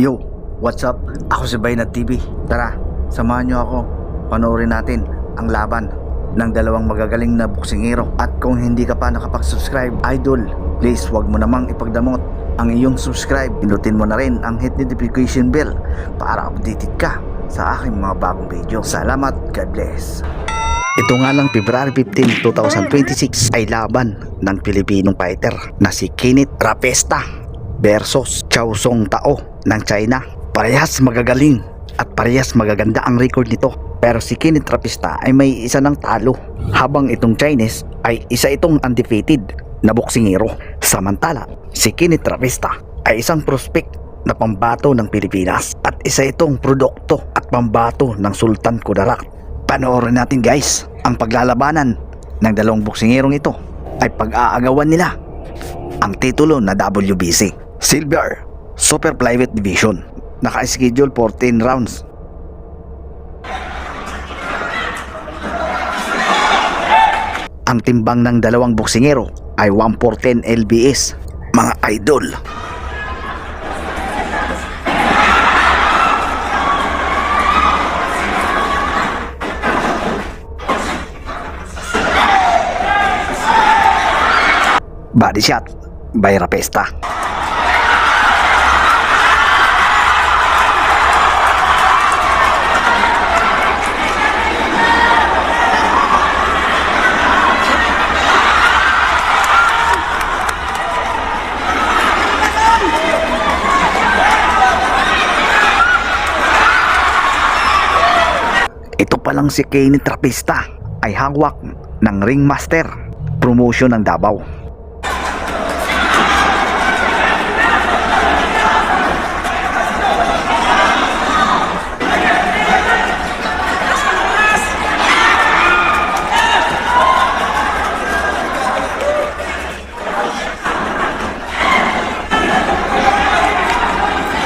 Yo, what's up? Ako si Baynat TV. Tara, samahan nyo ako. Panoorin natin ang laban ng dalawang magagaling na boksingero. At kung hindi ka pa nakapag-subscribe, idol, please wag mo namang ipagdamot ang iyong subscribe. Pinutin mo na rin ang hit notification bell para updated ka sa aking mga bagong video. Salamat, God bless. Ito nga lang February 15, 2026 ay laban ng Pilipinong fighter na si Kenneth Rapesta versus Chow Song Tao ng China. Parehas magagaling at parehas magaganda ang record nito. Pero si Kenneth Rapesta ay may isa ng talo, habang itong Chinese ay isa itong undefeated na boksingero. Samantala, si Kenneth Rapesta ay isang prospect na pambato ng Pilipinas at isa itong produkto at pambato ng Sultan Kudarat. Panoorin natin guys ang paglalabanan ng dalawang boksingerong ito. Ay pag-aagawan nila ang titulo na WBC Silver Super Flyweight Division. Naka-schedule 14 rounds. Ang timbang ng dalawang boksingero ay 114 lbs, mga idol. Body shot by Rapesta. Ito pa lang si Kenneth Rapesta ay hawak ng Ringmaster Promotion ng Davao.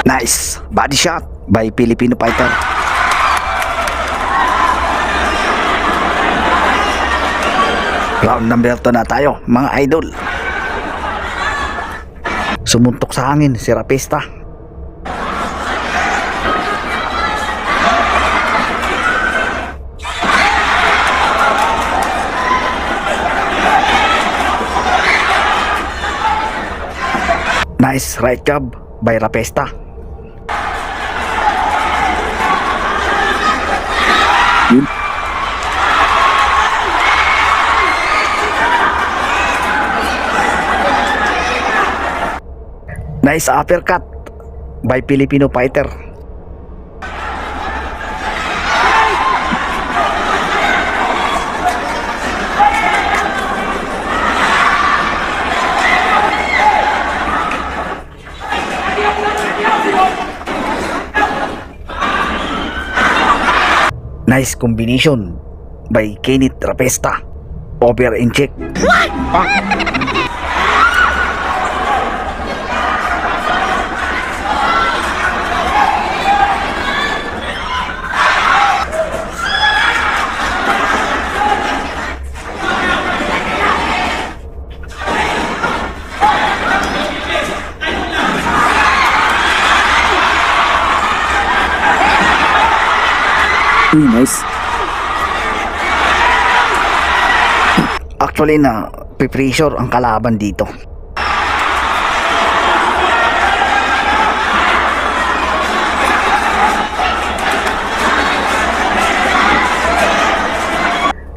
Nice body shot by Filipino fighter. Round number 2 na tayo mga idol. Sumuntok sa hangin si Rapesta. Nice right jab by Rapesta. Nice uppercut by Filipino fighter. Nice combination by Kenneth Rapesta. Over and check. Nice. Actually na pressure ang kalaban dito.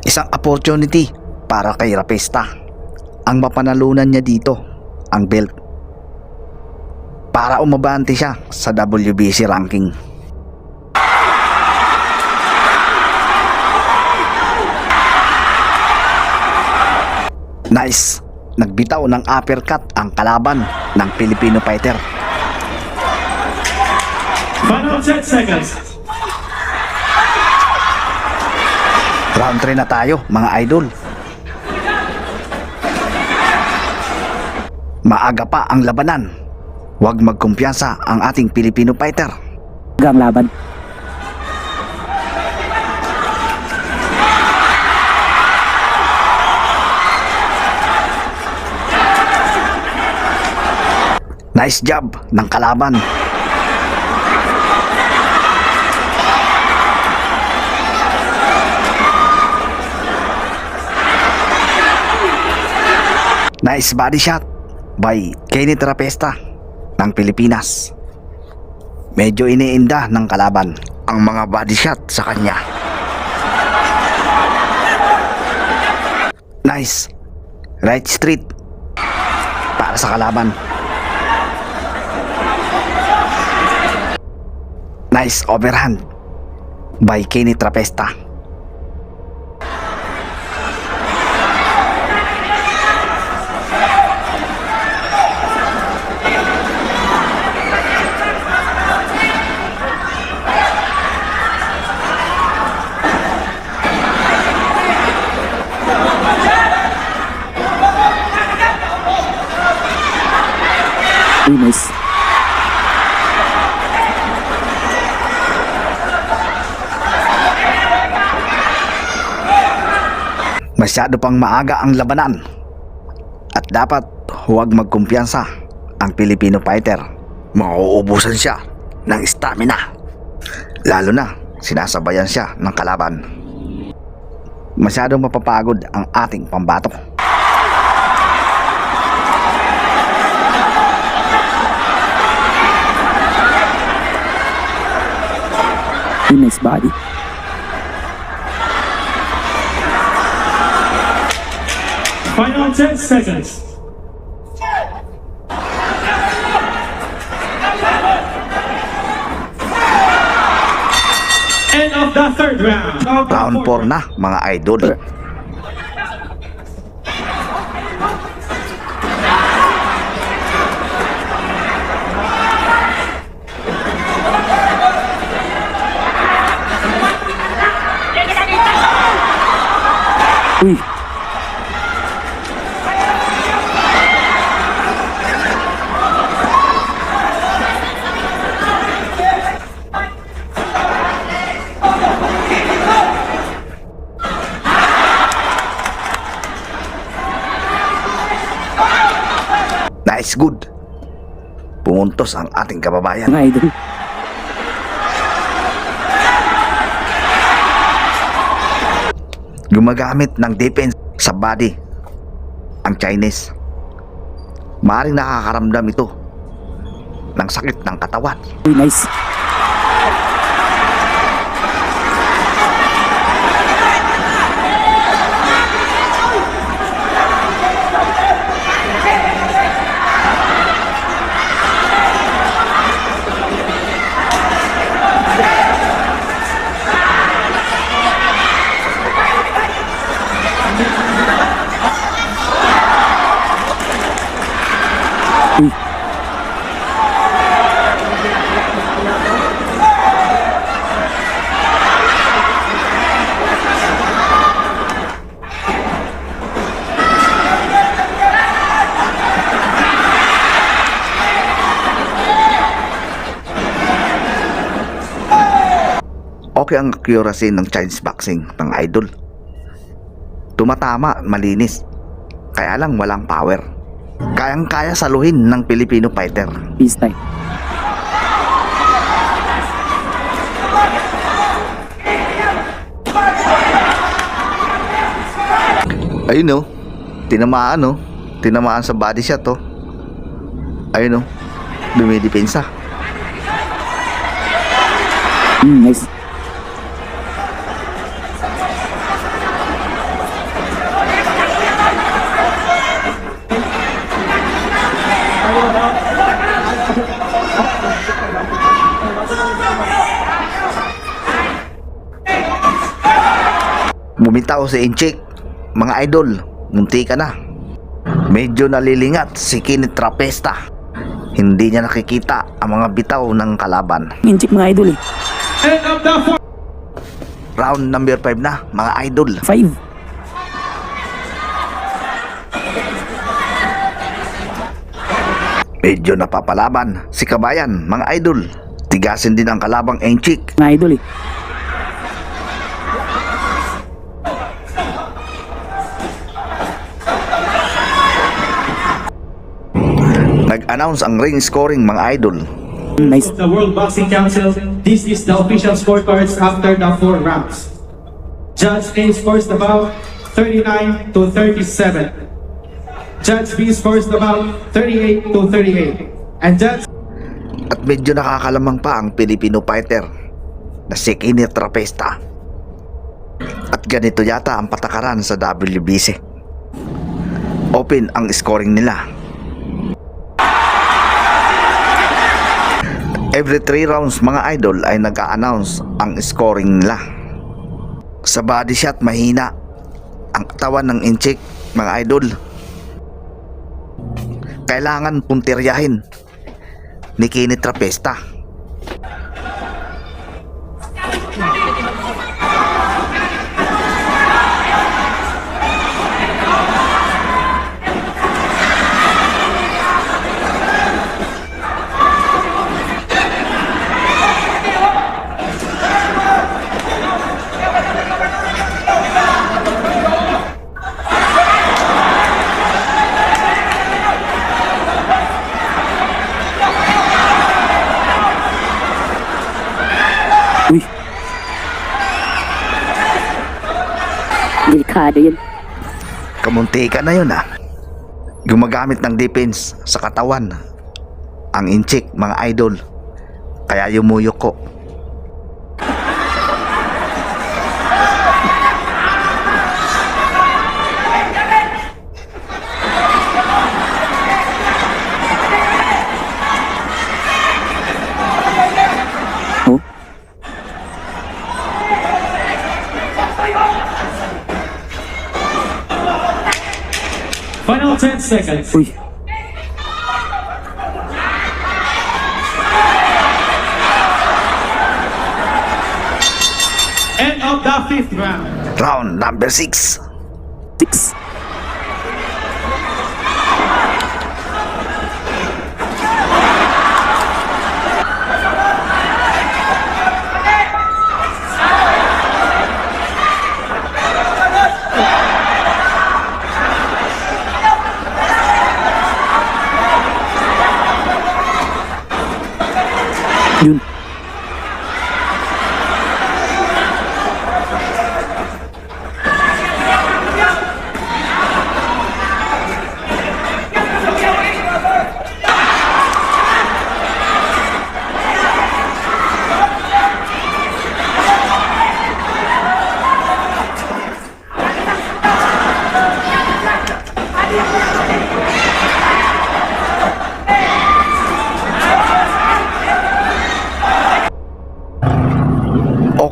Isang opportunity para kay Rapesta. Ang mapanalunan niya dito ang belt para umabante siya sa WBC ranking. Nice. Nagbitaw ng uppercut ang kalaban ng Filipino fighter. Final 10 seconds. Round 3 na tayo mga idol. Maaga pa ang labanan. Huwag magkumpiyansa ang ating Filipino fighter. Gang laban. Nice job ng kalaban. Nice body shot by Kenny Trapesta ng Pilipinas. Medyo iniinda ng kalaban ang mga body shot sa kanya. Nice right street para sa kalaban. Nice overhand by Kenny Trapesta. Nice. Masyado pang maaga ang labanan at dapat huwag magkumpiyansa ang Filipino fighter. Mauubusan siya ng stamina, lalo na sinasabayan siya ng kalaban. Masyadong mapapagod ang ating pambato. Nice body. Final 10 seconds. End of the third round. Round 4 na mga idol. Uy. Nice, good. Pumuntos ang ating kababayan. Mga idol. Gumagamit ng defense sa body ang Chinese. Maaaring nakakaramdam ito ng sakit ng katawan. Uy, nice. Uy. Okay ang accuracy ng Chinese boxing ng idol. Tumatama, malinis. Kaya lang walang power. Kayang-kaya saluhin ng Filipino fighter. Peace time. Ayun o, tinamaan o. Tinamaan sa body shot o. Ayun o, dumidepensa. Nice. Bumitaw si Inchik. Mga idol, munti ka na. Medyo nalilingat si Kenny Trapesta. Hindi niya nakikita ang mga bitaw ng kalaban. Inchik mga idol eh. End of the fourth. Round number 5 na mga idol. 5. Medyo napapalaban si Kabayan mga idol. Tigasin din ang kalabang Inchik. Mga idol eh. Nag-announce ang ring scoring mga idol. Nice. The World Boxing Council, this is the official scorecards after the 4 rounds. Judge A scores the bout 39-37. Judge B scores about 38 to 38. And Judge At medyo nakakalamang pa ang Filipino fighter na si Kenneth Trapesta. At ganito yata ang patakaran sa WBC. Open ang scoring nila. Every 3 rounds mga idol ay nag-a-announce ang scoring nila. Sa body shot mahina ang katawan ng inchik mga idol. Kailangan puntiryahin ni Kenneth Trapesta. Uy. Delikado yun. Kamunti ka na yun ah. Gumagamit ng defense sa katawan ang inchik mga idol. Kaya yumuyok ko. Oh. final 10 seconds. Uy. End of the 5th round. Round number 6. 6. Yun.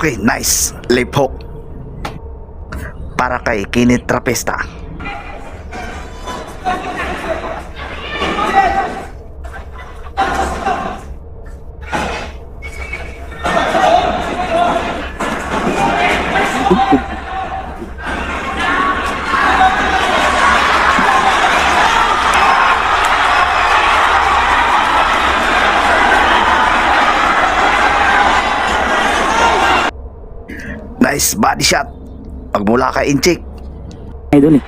Okay, nice. Left hook. Para kay Kenneth Trapesta. Nice body shot. Pagmula kay inchik. Idol eh.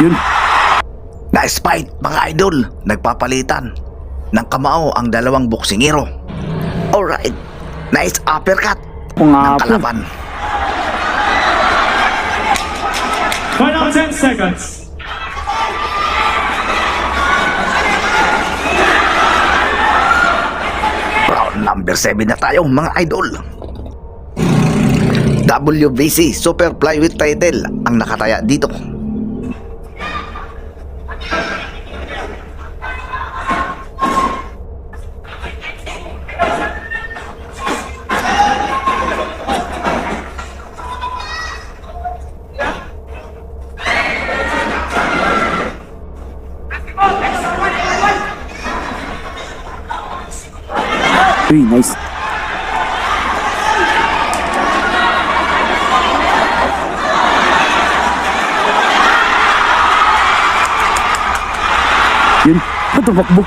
Yun. Nice fight mga idol. Nagpapalitan ng kamao ang dalawang boksingero. Alright. Nice uppercut Kung ng nga po. kalaban. Final 10 seconds. Round number 7 na tayo mga idol. WBC Super Flyweight title ang nakataya dito. Uy, nice. Yun. Tumakbo.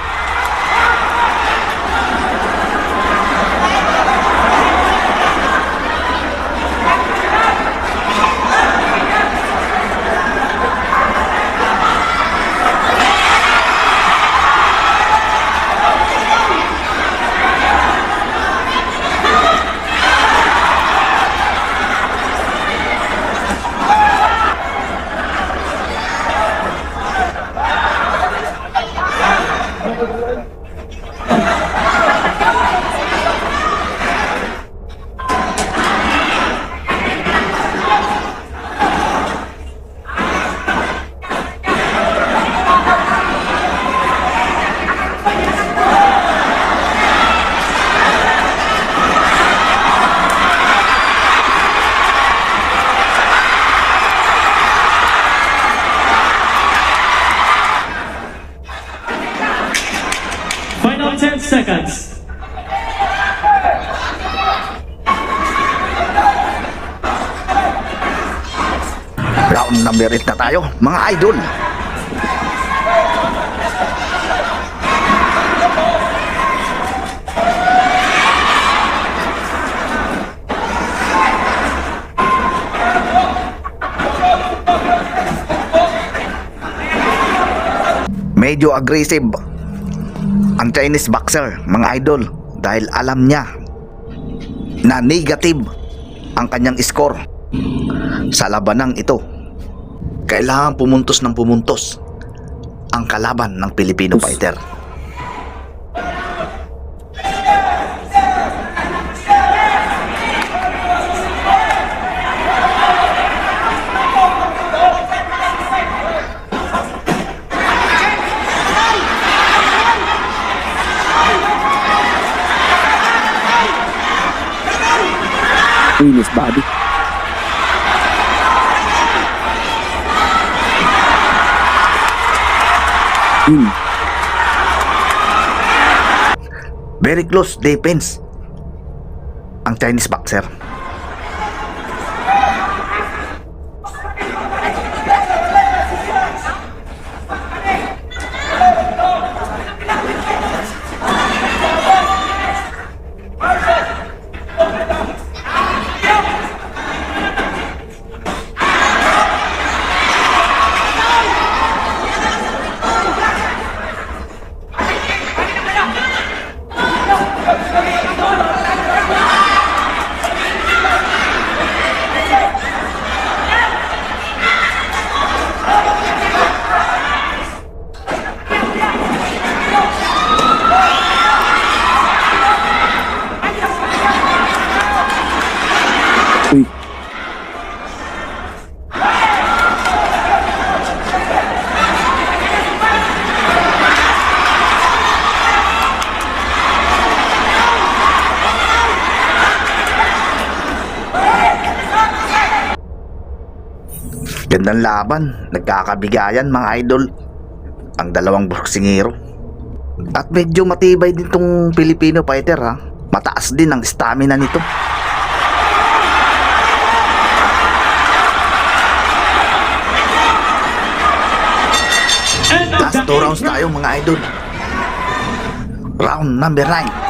10 seconds. Round number 8 na tayo, mga idol. Medyo aggressive ang Chinese boxer, mga idol, dahil alam niya na negative ang kanyang score sa labanang ito. Kailangan pumuntos ng pumuntos ang kalaban ng Filipino fighter. Uy, nice body. Yun. Very close defense ang Chinese boxer. Uy. Gandang laban, nagkakabigayan mga idol ang dalawang boksingero. At medyo matibay din tong Filipino fighter ha. Mataas din ang stamina nito. End of Last the 2 rounds 8th tayo mga idol. Round number 9.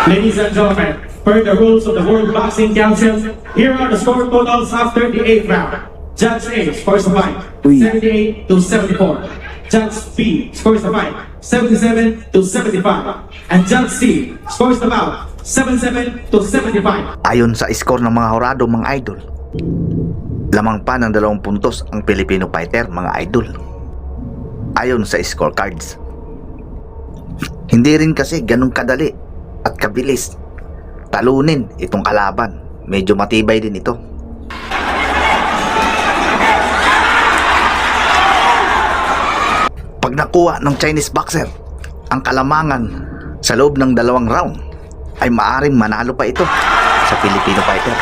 Ladies and gentlemen, per the rules of the World Boxing Council, here are the score totals after the 8th round. Judge A scores the fight, Uy. 78 to 74. Judge B scores the fight, 77 to 75. And Judge C scores the bout, 77 to 75. Ayon sa score ng mga horado mga idol, lamang pa ng 2 puntos ang Filipino fighter mga idol. Ayon sa scorecards. Hindi rin kasi ganun kadali at kabilis talunin itong kalaban. Medyo matibay din ito. Pag nakuha ng Chinese boxer ang kalamangan sa loob ng 2 round, ay maaring manalo pa ito sa Filipino fighter.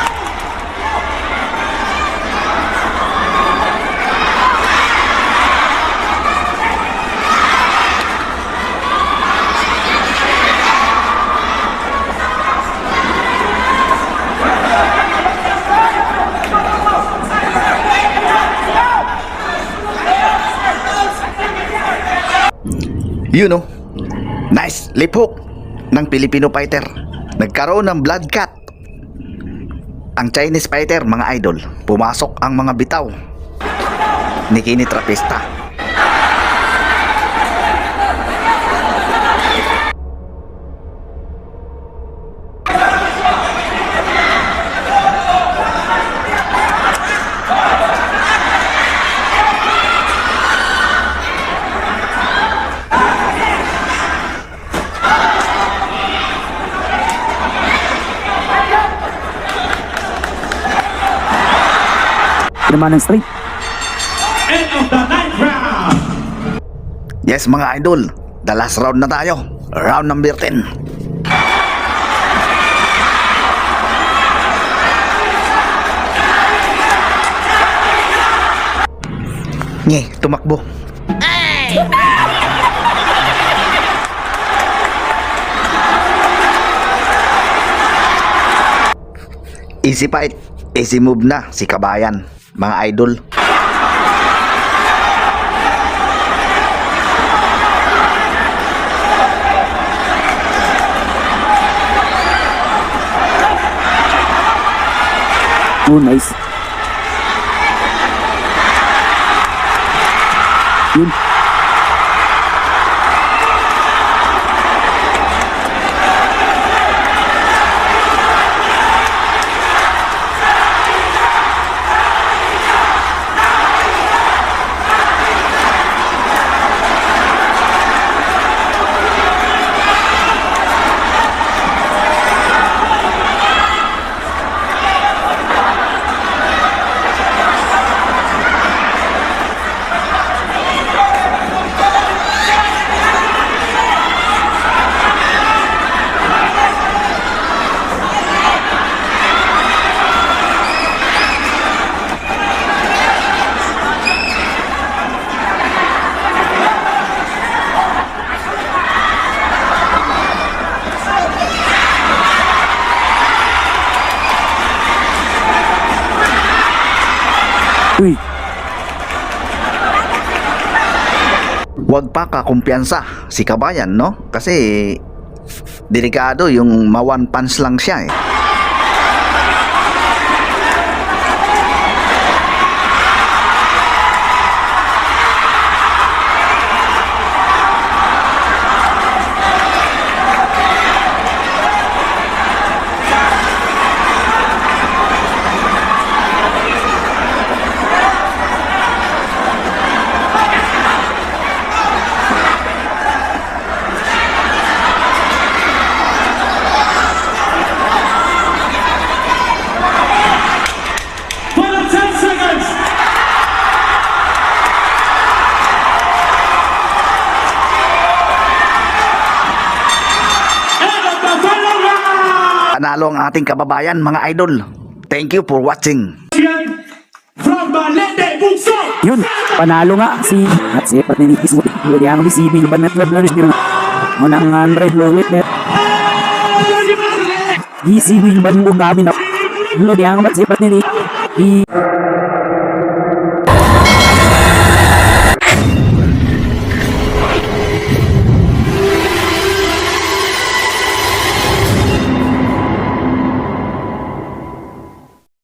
You know, nice lip hook ng Filipino fighter. Nagkaroon ng blood cut ang Chinese fighter mga idol. Pumasok ang mga bitaw ni Kenny Trapista. Naman ng straight. End of the 9th round. Yes mga idol, the last round na tayo. Round number 10. Nye, tumakbo. Easy fight, easy move na si Kabayan, mga idol. Oh, nice. Yun. Uy, Huwag pa kakumpiyansa si Kabayan, no? Kasi delikado yung ma-one punch lang siya eh. Final 10 seconds. And of the final round. Panalo ang ating kababayan, mga idol. Thank you for watching. From Balete, Bugso. yun. Panalo nga si at si Patrickis mo. Lagi ang receiving ba net level din. Unang Andres Lowit net. Receiving ba mo kami na. Lagi ang si Patrickis.